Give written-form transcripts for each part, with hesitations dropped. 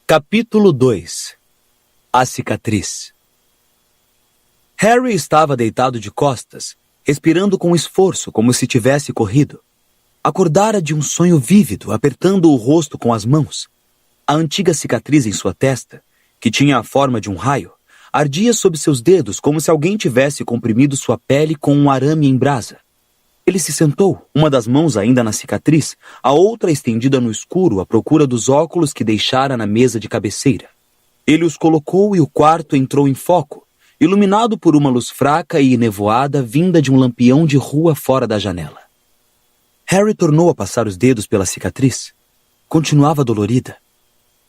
Capítulo 2. A cicatriz. Harry estava deitado de costas, respirando com esforço como se tivesse corrido. Acordara de um sonho vívido, apertando o rosto com as mãos. A antiga cicatriz em sua testa, que tinha a forma de um raio, ardia sob seus dedos como se alguém tivesse comprimido sua pele com um arame em brasa. Ele se sentou, uma das mãos ainda na cicatriz, a outra estendida no escuro à procura dos óculos que deixara na mesa de cabeceira. Ele os colocou e o quarto entrou em foco, iluminado por uma luz fraca e nevoada vinda de um lampião de rua fora da janela. Harry tornou a passar os dedos pela cicatriz. Continuava dolorida.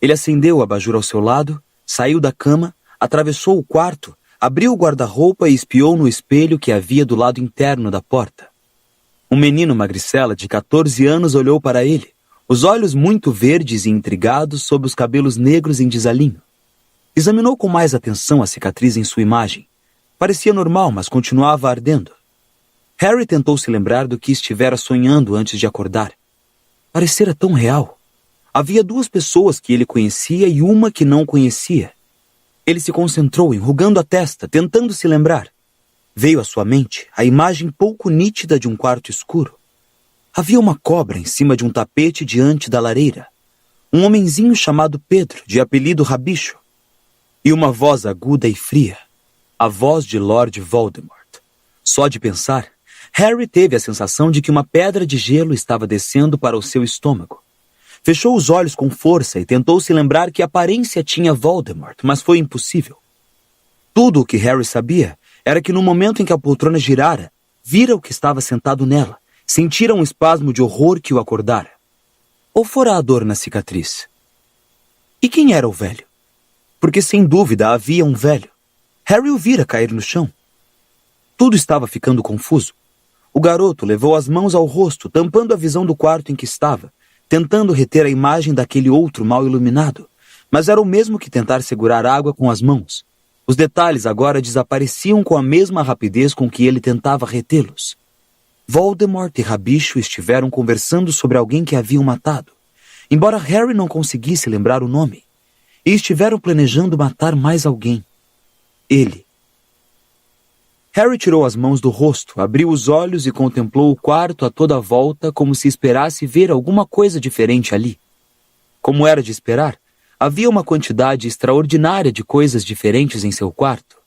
Ele acendeu o abajur ao seu lado, saiu da cama, atravessou o quarto, abriu o guarda-roupa e espiou no espelho que havia do lado interno da porta. Um menino magricela de 14 anos olhou para ele, os olhos muito verdes e intrigados sob os cabelos negros em desalinho. Examinou com mais atenção a cicatriz em sua imagem. Parecia normal, mas continuava ardendo. Harry tentou se lembrar do que estivera sonhando antes de acordar. Parecera tão real. Havia duas pessoas que ele conhecia e uma que não conhecia. Ele se concentrou, enrugando a testa, tentando se lembrar. Veio à sua mente a imagem pouco nítida de um quarto escuro. Havia uma cobra em cima de um tapete diante da lareira. Um homenzinho chamado Pedro, de apelido Rabicho. E uma voz aguda e fria. A voz de Lord Voldemort. Só de pensar, Harry teve a sensação de que uma pedra de gelo estava descendo para o seu estômago. Fechou os olhos com força e tentou se lembrar que aparência tinha Voldemort, mas foi impossível. Tudo o que Harry sabia era que no momento em que a poltrona girara, vira o que estava sentado nela, sentira um espasmo de horror que o acordara. Ou fora a dor na cicatriz? E quem era o velho? Porque sem dúvida havia um velho. Harry o vira cair no chão. Tudo estava ficando confuso. O garoto levou as mãos ao rosto, tampando a visão do quarto em que estava, tentando reter a imagem daquele outro mal iluminado, mas era o mesmo que tentar segurar água com as mãos. Os detalhes agora desapareciam com a mesma rapidez com que ele tentava retê-los. Voldemort e Rabicho estiveram conversando sobre alguém que haviam matado, embora Harry não conseguisse lembrar o nome, e estiveram planejando matar mais alguém. Ele. Harry tirou as mãos do rosto, abriu os olhos e contemplou o quarto a toda a volta como se esperasse ver alguma coisa diferente ali. Como era de esperar, havia uma quantidade extraordinária de coisas diferentes em seu quarto.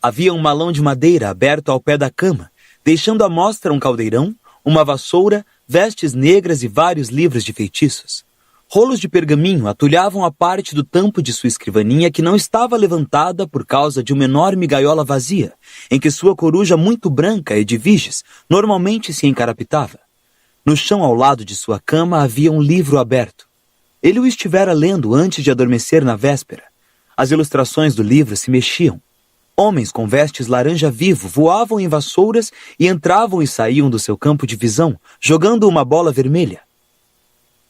Havia um malão de madeira aberto ao pé da cama, deixando à mostra um caldeirão, uma vassoura, vestes negras e vários livros de feitiços. Rolos de pergaminho atulhavam a parte do tampo de sua escrivaninha que não estava levantada por causa de uma enorme gaiola vazia, em que sua coruja muito branca e de viges normalmente se encarapitava. No chão ao lado de sua cama havia um livro aberto. Ele o estivera lendo antes de adormecer na véspera. As ilustrações do livro se mexiam. Homens com vestes laranja vivo voavam em vassouras e entravam e saíam do seu campo de visão, jogando uma bola vermelha.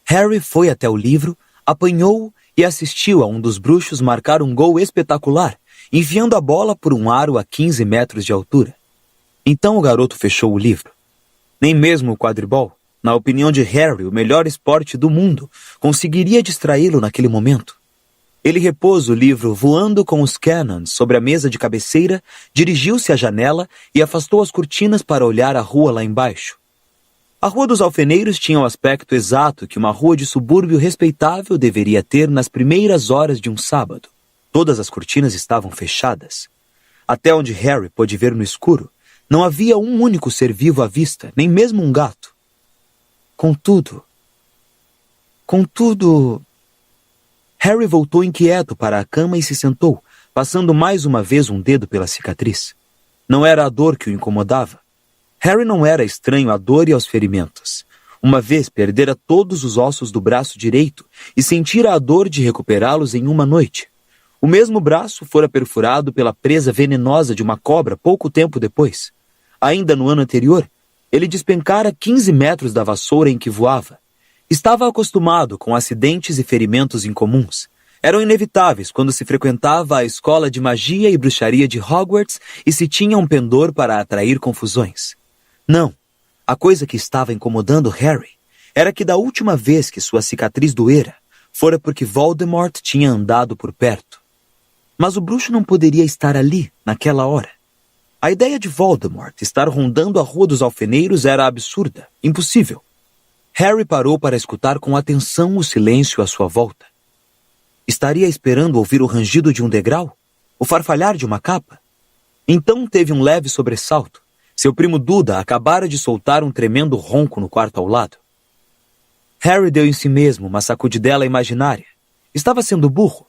Harry foi até o livro, apanhou-o e assistiu a um dos bruxos marcar um gol espetacular, enfiando a bola por um aro a 15 metros de altura. Então o garoto fechou o livro. Nem mesmo o quadribol, na opinião de Harry, o melhor esporte do mundo, conseguiria distraí-lo naquele momento. Ele repôs o livro voando com os cannons sobre a mesa de cabeceira, dirigiu-se à janela e afastou as cortinas para olhar a rua lá embaixo. A Rua dos Alfeneiros tinha o aspecto exato que uma rua de subúrbio respeitável deveria ter nas primeiras horas de um sábado. Todas as cortinas estavam fechadas. Até onde Harry pôde ver no escuro, não havia um único ser vivo à vista, nem mesmo um gato. Contudo... Harry voltou inquieto para a cama e se sentou, passando mais uma vez um dedo pela cicatriz. Não era a dor que o incomodava. Harry não era estranho à dor e aos ferimentos. Uma vez perdera todos os ossos do braço direito e sentira a dor de recuperá-los em uma noite. O mesmo braço fora perfurado pela presa venenosa de uma cobra pouco tempo depois. Ainda no ano anterior, ele despencara 15 metros da vassoura em que voava. Estava acostumado com acidentes e ferimentos incomuns. Eram inevitáveis quando se frequentava a escola de magia e bruxaria de Hogwarts e se tinha um pendor para atrair confusões. Não, a coisa que estava incomodando Harry era que da última vez que sua cicatriz doera, fora porque Voldemort tinha andado por perto. Mas o bruxo não poderia estar ali, naquela hora. A ideia de Voldemort estar rondando a Rua dos Alfeneiros era absurda, impossível. Harry parou para escutar com atenção o silêncio à sua volta. Estaria esperando ouvir o rangido de um degrau? O farfalhar de uma capa? Então teve um leve sobressalto. Seu primo Duda acabara de soltar um tremendo ronco no quarto ao lado. Harry deu em si mesmo uma sacudidela imaginária. Estava sendo burro.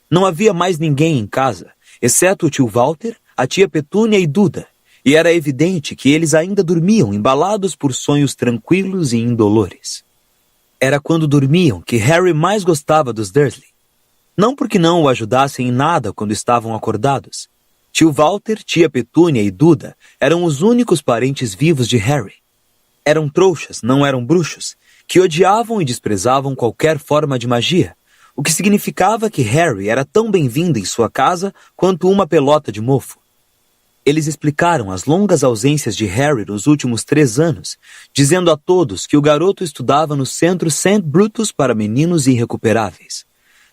Não havia mais ninguém em casa, exceto o tio Walter, a tia Petúnia e Duda, e era evidente que eles ainda dormiam embalados por sonhos tranquilos e indolores. Era quando dormiam que Harry mais gostava dos Dursley. Não porque não o ajudassem em nada quando estavam acordados. Tio Walter, tia Petúnia e Duda eram os únicos parentes vivos de Harry. Eram trouxas, não eram bruxos, que odiavam e desprezavam qualquer forma de magia, o que significava que Harry era tão bem-vindo em sua casa quanto uma pelota de mofo. Eles explicaram as longas ausências de Harry nos últimos 3 anos, dizendo a todos que o garoto estudava no centro St. Brutus para meninos irrecuperáveis.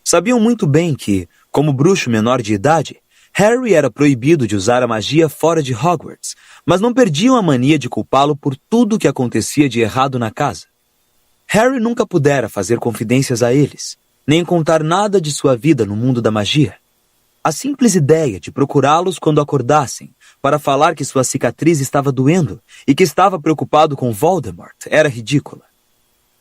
Sabiam muito bem que, como bruxo menor de idade, Harry era proibido de usar a magia fora de Hogwarts, mas não perdiam a mania de culpá-lo por tudo o que acontecia de errado na casa. Harry nunca pudera fazer confidências a eles, nem contar nada de sua vida no mundo da magia. A simples ideia de procurá-los quando acordassem, para falar que sua cicatriz estava doendo e que estava preocupado com Voldemort, era ridícula.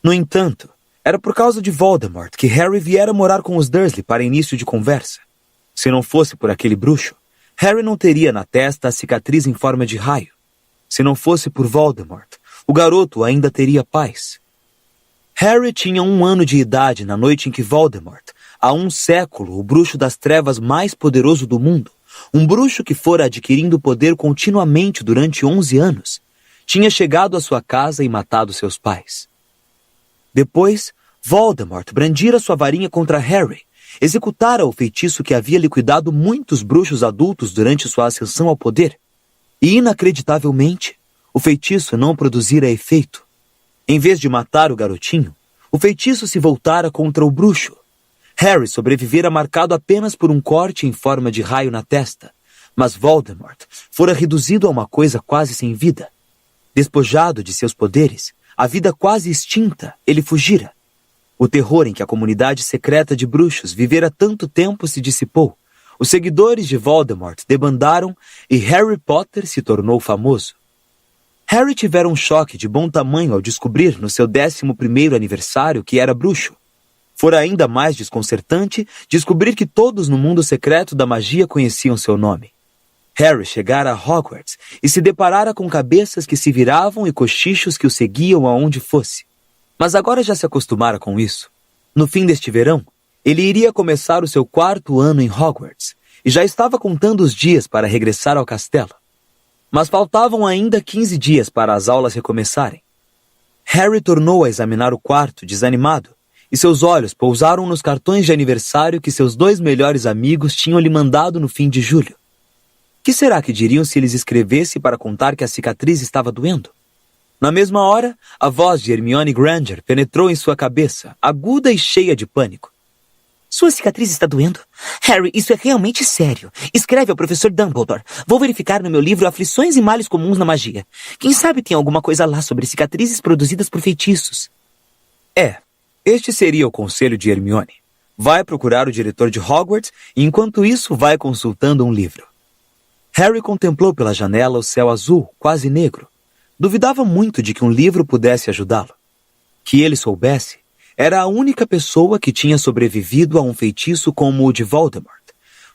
No entanto, era por causa de Voldemort que Harry viera morar com os Dursley para início de conversa. Se não fosse por aquele bruxo, Harry não teria na testa a cicatriz em forma de raio. Se não fosse por Voldemort, o garoto ainda teria paz. Harry tinha 1 ano de idade na noite em que Voldemort, há 1 século o bruxo das trevas mais poderoso do mundo, um bruxo que fora adquirindo poder continuamente durante 11 anos, tinha chegado à sua casa e matado seus pais. Depois, Voldemort brandira sua varinha contra Harry, executara o feitiço que havia liquidado muitos bruxos adultos durante sua ascensão ao poder, e inacreditavelmente, o feitiço não produzira efeito. Em vez de matar o garotinho, o feitiço se voltara contra o bruxo. Harry sobrevivera marcado apenas por um corte em forma de raio na testa, mas Voldemort fora reduzido a uma coisa quase sem vida. Despojado de seus poderes, a vida quase extinta, ele fugira. O terror em que a comunidade secreta de bruxos vivera tanto tempo se dissipou. Os seguidores de Voldemort debandaram e Harry Potter se tornou famoso. Harry tivera um choque de bom tamanho ao descobrir no seu 11º aniversário que era bruxo. Fora ainda mais desconcertante descobrir que todos no mundo secreto da magia conheciam seu nome. Harry chegara a Hogwarts e se deparara com cabeças que se viravam e cochichos que o seguiam aonde fosse. Mas agora já se acostumara com isso. No fim deste verão, ele iria começar o seu 4º ano em Hogwarts e já estava contando os dias para regressar ao castelo. Mas faltavam ainda 15 dias para as aulas recomeçarem. Harry tornou a examinar o quarto, desanimado, e seus olhos pousaram nos cartões de aniversário que seus 2 melhores amigos tinham lhe mandado no fim de julho. Que será que diriam se eles escrevessem para contar que a cicatriz estava doendo? Na mesma hora, a voz de Hermione Granger penetrou em sua cabeça, aguda e cheia de pânico. Sua cicatriz está doendo? Harry, isso é realmente sério. Escreve ao professor Dumbledore. Vou verificar no meu livro Aflições e Males Comuns na Magia. Quem sabe tem alguma coisa lá sobre cicatrizes produzidas por feitiços. Este seria o conselho de Hermione. Vai procurar o diretor de Hogwarts e enquanto isso vai consultando um livro. Harry contemplou pela janela o céu azul, quase negro. Duvidava muito de que um livro pudesse ajudá-lo. Que ele soubesse, era a única pessoa que tinha sobrevivido a um feitiço como o de Voldemort.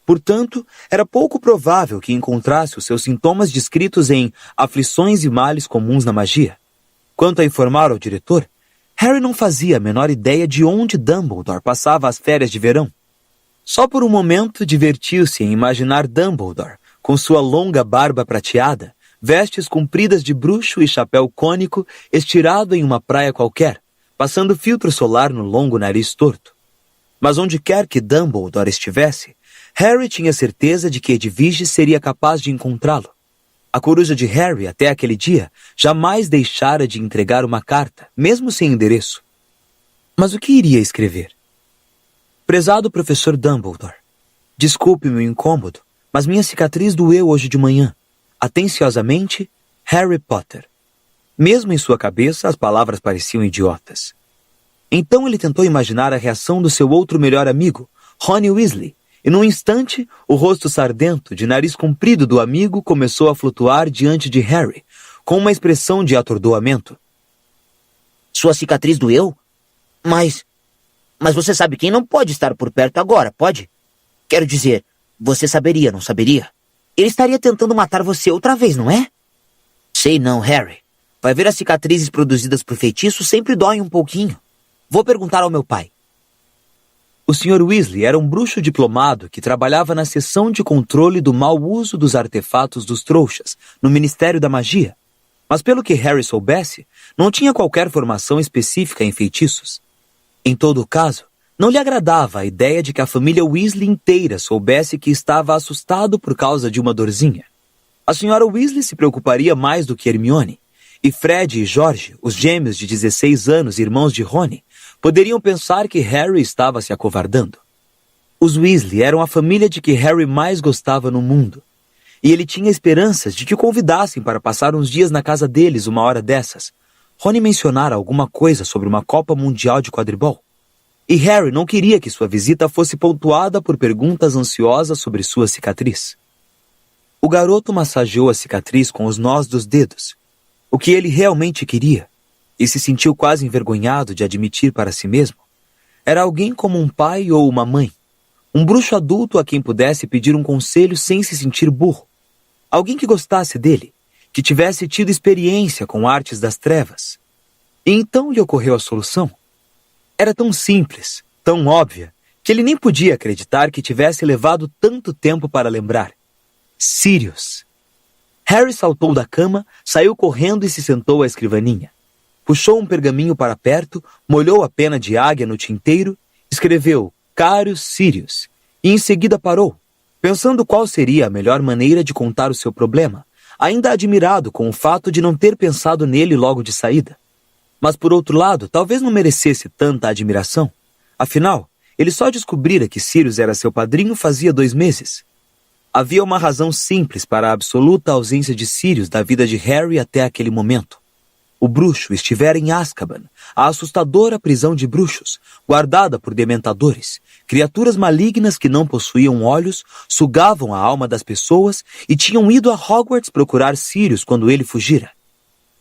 Portanto, era pouco provável que encontrasse os seus sintomas descritos em Aflições e Males Comuns na Magia. Quanto a informar ao diretor, Harry não fazia a menor ideia de onde Dumbledore passava as férias de verão. Só por um momento divertiu-se em imaginar Dumbledore, com sua longa barba prateada, vestes compridas de bruxo e chapéu cônico, estirado em uma praia qualquer, passando filtro solar no longo nariz torto. Mas onde quer que Dumbledore estivesse, Harry tinha certeza de que Edwige seria capaz de encontrá-lo. A coruja de Harry, até aquele dia, jamais deixara de entregar uma carta, mesmo sem endereço. Mas o que iria escrever? Prezado professor Dumbledore, desculpe meu incômodo, mas minha cicatriz doeu hoje de manhã. Atenciosamente, Harry Potter. Mesmo em sua cabeça, as palavras pareciam idiotas. Então ele tentou imaginar a reação do seu outro melhor amigo, Rony Weasley, e num instante, o rosto sardento, de nariz comprido do amigo começou a flutuar diante de Harry, com uma expressão de atordoamento. Sua cicatriz doeu? Mas você sabe quem não pode estar por perto agora, pode? Quero dizer, você saberia, não saberia? Ele estaria tentando matar você outra vez, não é? Sei não, Harry. Vai ver, as cicatrizes produzidas por feitiço sempre doem um pouquinho. Vou perguntar ao meu pai. O Sr. Weasley era um bruxo diplomado que trabalhava na seção de controle do mau uso dos artefatos dos trouxas, no Ministério da Magia. Mas pelo que Harry soubesse, não tinha qualquer formação específica em feitiços. Em todo caso, não lhe agradava a ideia de que a família Weasley inteira soubesse que estava assustado por causa de uma dorzinha. A Sra. Weasley se preocuparia mais do que Hermione, e Fred e George, os gêmeos de 16 anos, irmãos de Rony, poderiam pensar que Harry estava se acovardando. Os Weasley eram a família de que Harry mais gostava no mundo, e ele tinha esperanças de que o convidassem para passar uns dias na casa deles uma hora dessas. Rony mencionara alguma coisa sobre uma Copa Mundial de Quadribol, e Harry não queria que sua visita fosse pontuada por perguntas ansiosas sobre sua cicatriz. O garoto massageou a cicatriz com os nós dos dedos, o que ele realmente queria, e se sentiu quase envergonhado de admitir para si mesmo. Era alguém como um pai ou uma mãe, um bruxo adulto a quem pudesse pedir um conselho sem se sentir burro, alguém que gostasse dele, que tivesse tido experiência com artes das trevas. E então lhe ocorreu a solução. Era tão simples, tão óbvia, que ele nem podia acreditar que tivesse levado tanto tempo para lembrar. Sirius. Harry saltou da cama, saiu correndo e se sentou à escrivaninha. Puxou um pergaminho para perto, molhou a pena de águia no tinteiro, escreveu Caro Sirius, e em seguida parou, pensando qual seria a melhor maneira de contar o seu problema, ainda admirado com o fato de não ter pensado nele logo de saída. Mas por outro lado, talvez não merecesse tanta admiração. Afinal, ele só descobrira que Sirius era seu padrinho fazia 2 meses. Havia uma razão simples para a absoluta ausência de Sirius da vida de Harry até aquele momento. O bruxo estivera em Azkaban, a assustadora prisão de bruxos, guardada por dementadores, criaturas malignas que não possuíam olhos, sugavam a alma das pessoas e tinham ido a Hogwarts procurar Sirius quando ele fugira.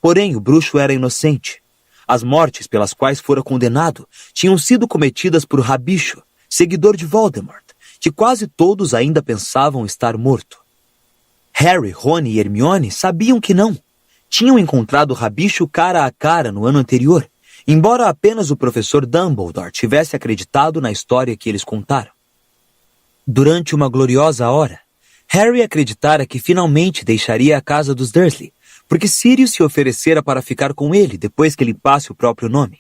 Porém, o bruxo era inocente. As mortes pelas quais fora condenado tinham sido cometidas por Rabicho, seguidor de Voldemort, que quase todos ainda pensavam estar morto. Harry, Rony e Hermione sabiam que não. Tinham encontrado Rabicho cara a cara no ano anterior, embora apenas o professor Dumbledore tivesse acreditado na história que eles contaram. Durante uma gloriosa hora, Harry acreditara que finalmente deixaria a casa dos Dursley, porque Sirius se oferecera para ficar com ele depois que limpasse o próprio nome.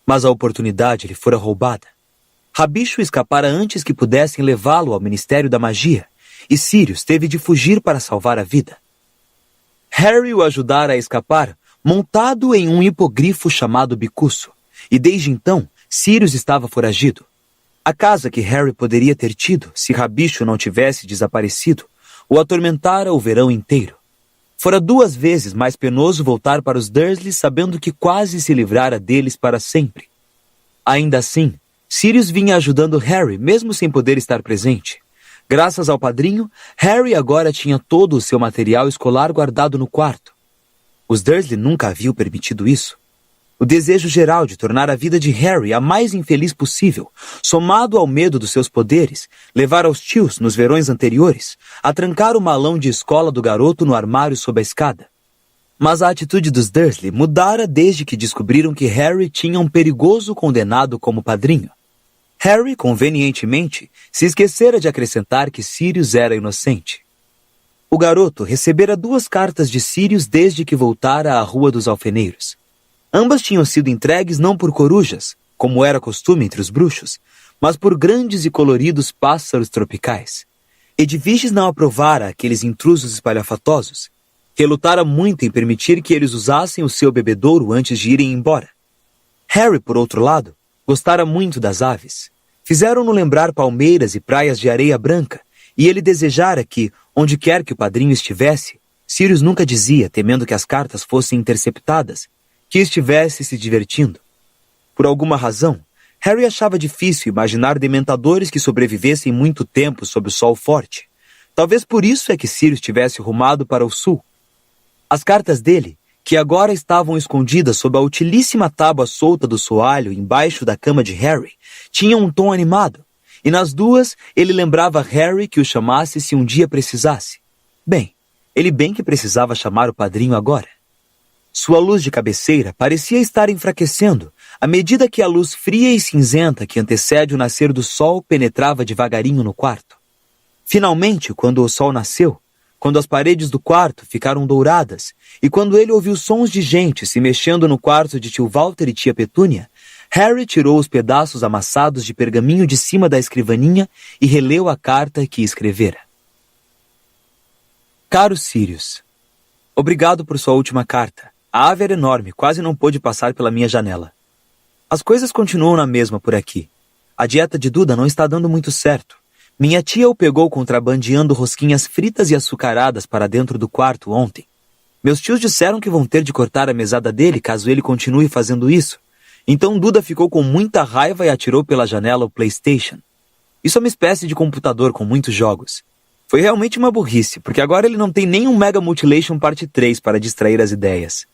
Mas a oportunidade lhe fora roubada. Rabicho escapara antes que pudessem levá-lo ao Ministério da Magia, e Sirius teve de fugir para salvar a vida. Harry o ajudara a escapar, montado em um hipogrifo chamado Bicuço, e desde então, Sirius estava foragido. A casa que Harry poderia ter tido, se Rabicho não tivesse desaparecido, o atormentara o verão inteiro. Fora 2 vezes mais penoso voltar para os Dursley sabendo que quase se livrara deles para sempre. Ainda assim, Sirius vinha ajudando Harry mesmo sem poder estar presente. Graças ao padrinho, Harry agora tinha todo o seu material escolar guardado no quarto. Os Dursley nunca haviam permitido isso. O desejo geral de tornar a vida de Harry a mais infeliz possível, somado ao medo dos seus poderes, levara os tios, nos verões anteriores, a trancar o malão de escola do garoto no armário sob a escada. Mas a atitude dos Dursley mudara desde que descobriram que Harry tinha um perigoso condenado como padrinho. Harry, convenientemente, se esquecera de acrescentar que Sirius era inocente. O garoto recebera 2 cartas de Sirius desde que voltara à Rua dos Alfeneiros. Ambas tinham sido entregues não por corujas, como era costume entre os bruxos, mas por grandes e coloridos pássaros tropicais. Edviges não aprovara aqueles intrusos espalhafatosos. Relutara muito em permitir que eles usassem o seu bebedouro antes de irem embora. Harry, por outro lado, gostara muito das aves. Fizeram-no lembrar palmeiras e praias de areia branca, e ele desejara que, onde quer que o padrinho estivesse, Sirius nunca dizia, temendo que as cartas fossem interceptadas, que estivesse se divertindo. Por alguma razão, Harry achava difícil imaginar dementadores que sobrevivessem muito tempo sob o sol forte. Talvez por isso é que Sirius tivesse rumado para o sul. As cartas dele, que agora estavam escondidas sob a utilíssima tábua solta do soalho embaixo da cama de Harry, tinham um tom animado, e nas duas ele lembrava Harry que o chamasse se um dia precisasse. Bem, ele bem que precisava chamar o padrinho agora. Sua luz de cabeceira parecia estar enfraquecendo, à medida que a luz fria e cinzenta que antecede o nascer do sol penetrava devagarinho no quarto. Finalmente, quando o sol nasceu, quando as paredes do quarto ficaram douradas e quando ele ouviu sons de gente se mexendo no quarto de tio Walter e tia Petúnia, Harry tirou os pedaços amassados de pergaminho de cima da escrivaninha e releu a carta que escrevera. Caro Sirius, obrigado por sua última carta. A ave era enorme, quase não pôde passar pela minha janela. As coisas continuam na mesma por aqui. A dieta de Duda não está dando muito certo. Minha tia o pegou contrabandeando rosquinhas fritas e açucaradas para dentro do quarto ontem. Meus tios disseram que vão ter de cortar a mesada dele caso ele continue fazendo isso. Então Duda ficou com muita raiva e atirou pela janela o PlayStation. Isso é uma espécie de computador com muitos jogos. Foi realmente uma burrice, porque agora ele não tem nem um Mega Mutilation Parte 3 para distrair as ideias.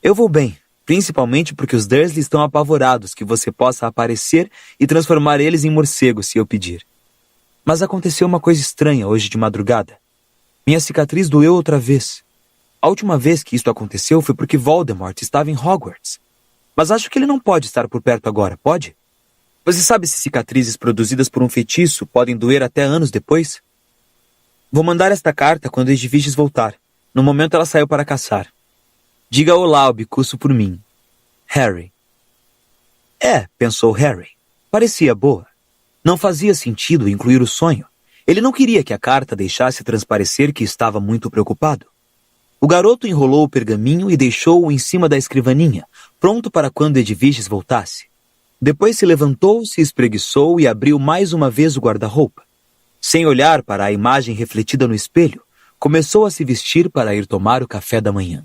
Eu vou bem, principalmente porque os Dursley estão apavorados que você possa aparecer e transformar eles em morcegos se eu pedir. Mas aconteceu uma coisa estranha hoje de madrugada. Minha cicatriz doeu outra vez. A última vez que isto aconteceu foi porque Voldemort estava em Hogwarts. Mas acho que ele não pode estar por perto agora, pode? Você sabe se cicatrizes produzidas por um feitiço podem doer até anos depois? Vou mandar esta carta quando Edviges voltar. No momento ela saiu para caçar. Diga olá ao bicuço por mim. Harry. Pensou Harry. Parecia boa. Não fazia sentido incluir o sonho. Ele não queria que a carta deixasse transparecer que estava muito preocupado. O garoto enrolou o pergaminho e deixou-o em cima da escrivaninha, pronto para quando Edviges voltasse. Depois se levantou, se espreguiçou e abriu mais uma vez o guarda-roupa. Sem olhar para a imagem refletida no espelho, começou a se vestir para ir tomar o café da manhã.